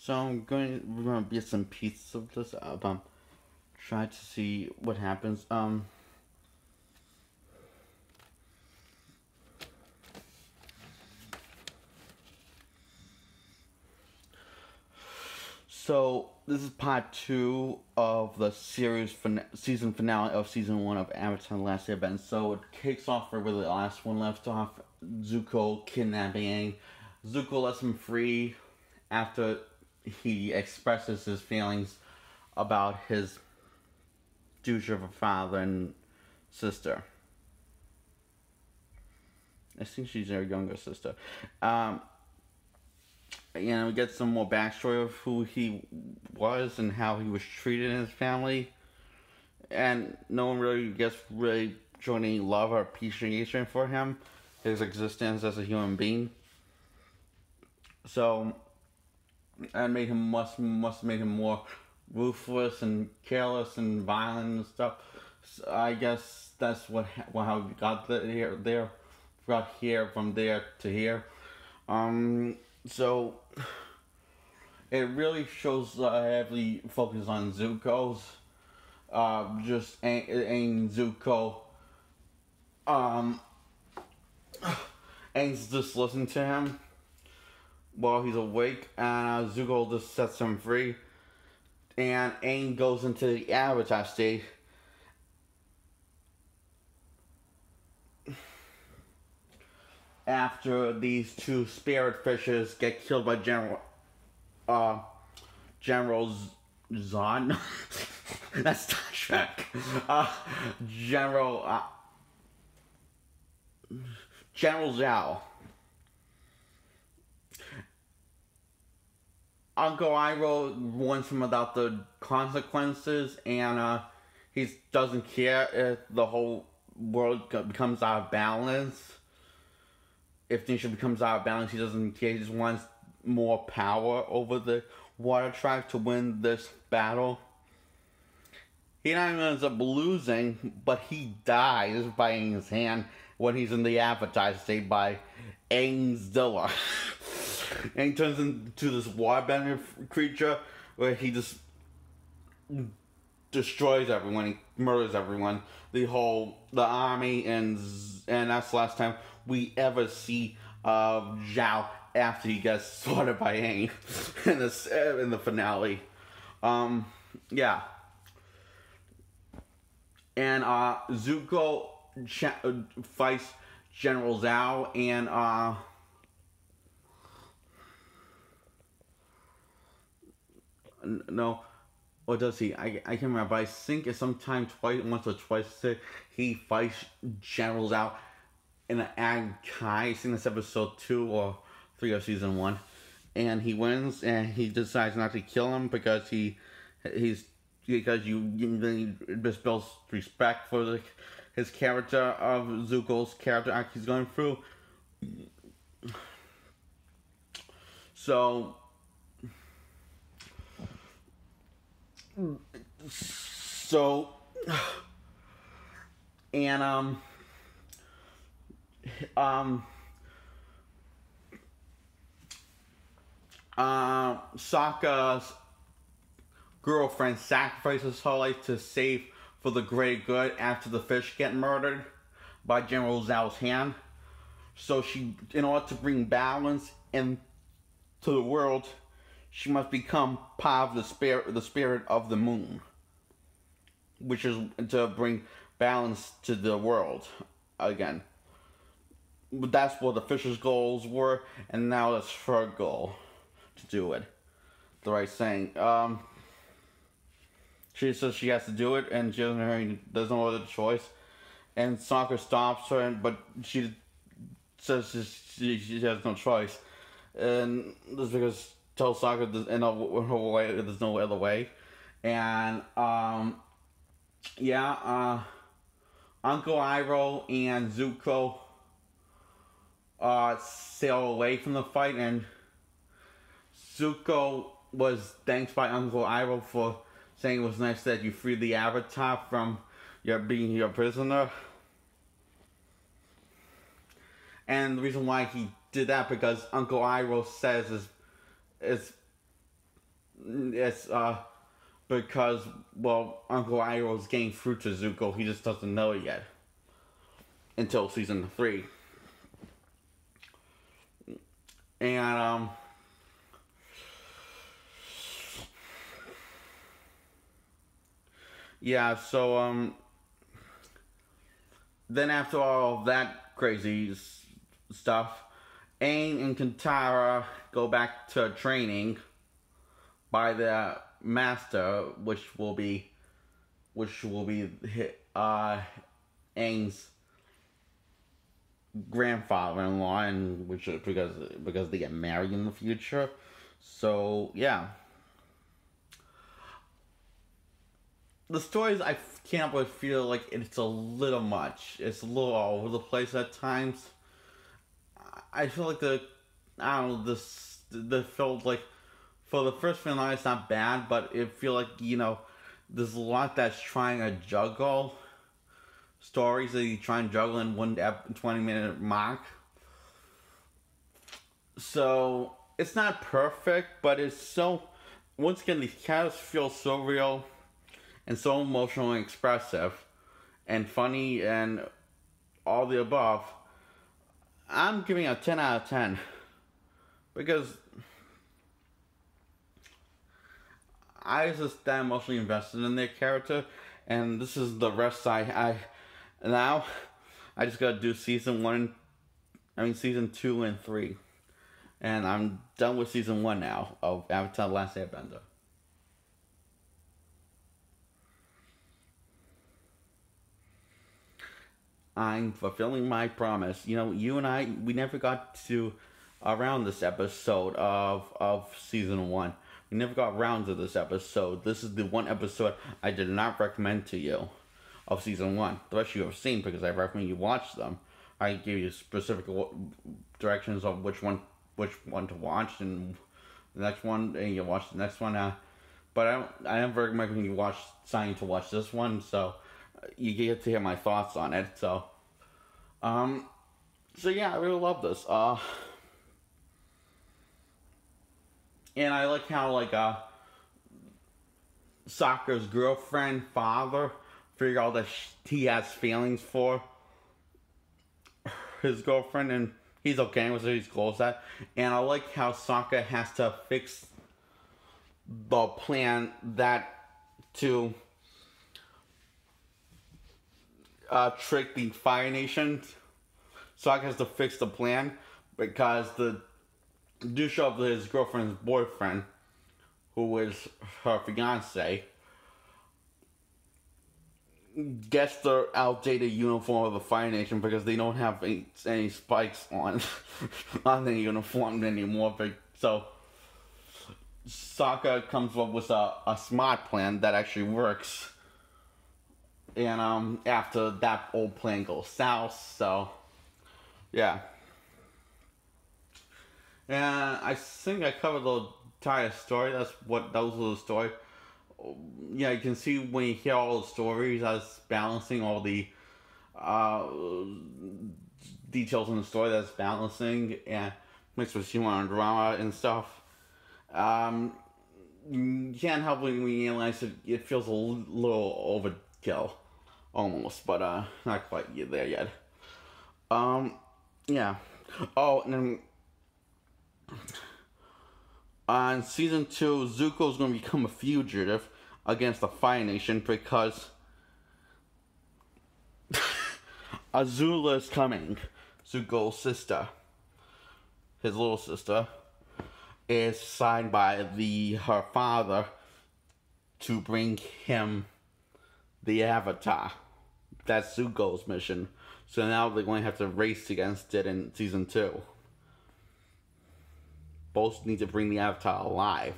We're gonna get some pieces of this album. Try to see what happens. So this is part two of the season finale of season one of Avatar: The Last Airbender. So it kicks off where the last one left off. Zuko kidnapping. Zuko lets him free after he expresses his feelings about his future of a father and sister. I think she's their younger sister. We get some more backstory of who he was and how he was treated in his family. And no one really gets showing any love or appreciation for him, his existence as a human being. So, and made him must have made him more ruthless and careless and violent and stuff. So I guess that's how we got there, got here from there to here. So it really shows heavily focus on Zuko's. Just ain't Zuko. Aang's just listening to him while he's awake, and Zuko just sets him free. And Aang goes into the Avatar state. After these two spirit fishes get killed by General Zod. That's Star Trek. General Zhao. Uncle Iroh warns him about the consequences, and he doesn't care if the whole world becomes out of balance. If nature becomes out of balance, he doesn't care. He just wants more power over the water tribe to win this battle. He not even ends up losing, but he dies by Aang's hand when he's in the Avatar state by Aangzilla. And he turns into this waterbender creature where he just destroys everyone, he murders everyone, the army, and that's the last time we ever see Zhao after he gets slaughtered by Aang in the finale. Yeah. And Zuko fights General Zhao, and no, or does he? I can't remember, but I think it's sometime once or twice, he fights General Zhao in an Kai. I think it's episode 2 or 3 of season 1. And he wins, and he decides not to kill him because because this builds respect for his character, of Zuko's character arc he's going through. So and Sokka's girlfriend sacrifices her life to save for the greater good after the fish get murdered by General Zhao's hand. So in order to bring balance into the world, she must become part of the spirit of the moon, which is to bring balance to the world again. But that's what the fish's goals were, and now that's her goal to do it. The right thing. She says she has to do it, and there's no other choice. And Sokka stops her, but she says she has no choice. And this because tells Sokka there's no other way. And Uncle Iroh and Zuko sail away from the fight, and Zuko was thanked by Uncle Iroh for saying it was nice that you freed the Avatar from being your prisoner. And the reason why he did that because Uncle Iroh says is It's because, well, Uncle Iroh's getting through to Zuko. He just doesn't know it yet until season 3. And yeah. So then after all that crazy stuff, Aang and Katara go back to training by the master, which will be Aang's grandfather-in-law, and which because they get married in the future. So yeah, the stories I can't but feel like it's a little much. It's a little all over the place at times. I feel like I don't know, the felt like for the first finale it's not bad, but it feel like there's a lot that's trying to juggle stories that you try and juggle in one 20-minute mark. So it's not perfect, but it's so, once again, these characters feel so real and so emotional and expressive and funny and all the above. I'm giving it a 10 out of 10 because I was just that emotionally invested in their character, and this is the rest now I just gotta do season 2 and 3, and I'm done with season 1 now of Avatar: The Last Airbender. I'm fulfilling my promise. You and I, we never got to around this episode of season 1. We never got around to this episode. This is the one episode I did not recommend to you of season 1. The rest you have seen because I recommend you watch them. I gave you specific directions of which one to watch, and the next one, and you watch the next one. But I never recommend you signing to watch this one, so you get to hear my thoughts on it. So yeah, I really love this. And I like how Sokka's girlfriend father figured out that he has feelings for his girlfriend, and he's okay with it. He's cool with that. And I like how Sokka has to fix the plan to trick the Fire Nation. Sokka has to fix the plan because the douche of his girlfriend's boyfriend, who is her fiance, gets the outdated uniform of the Fire Nation because they don't have any spikes on on their uniform anymore. So Sokka comes up with a smart plan that actually works. And after that old plan goes south, so yeah. And I think I covered the entire story. That was the story. Yeah, you can see when you hear all the stories, as balancing all the details in the story that's balancing and mixed with humor and drama and stuff. You can't help when you analyze it. It feels a little overkill, almost, but not quite there yet. Yeah. Oh, and then on season 2, Zuko's going to become a fugitive against the Fire Nation because Azula is coming. Zuko's sister, his little sister, is signed by her father to bring him the Avatar. That's Zuko's mission. So now they're going to have to race against it in season 2. Both need to bring the Avatar alive.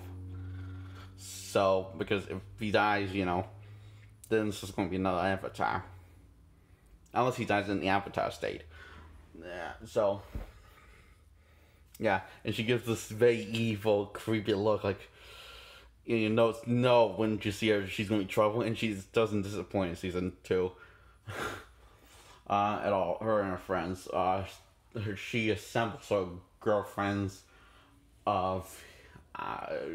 So, because if he dies, then this is going to be another Avatar. Unless he dies in the Avatar state. Yeah, so. Yeah, and she gives this very evil, creepy look, like, when you see her, she's going to be trouble, and she doesn't disappoint in season 2. At all. Her and her friends. She assembles her girlfriends of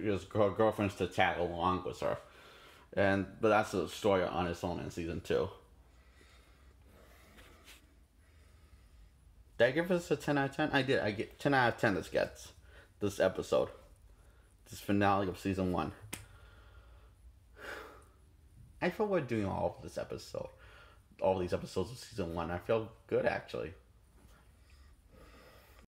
his girlfriends to tag along with her. But that's a story on its own in season 2. Did I give this a 10 out of 10? I did. I get 10 out of 10 this episode. This finale of season 1. I feel we're doing all of these episodes of season 1. I feel good, actually.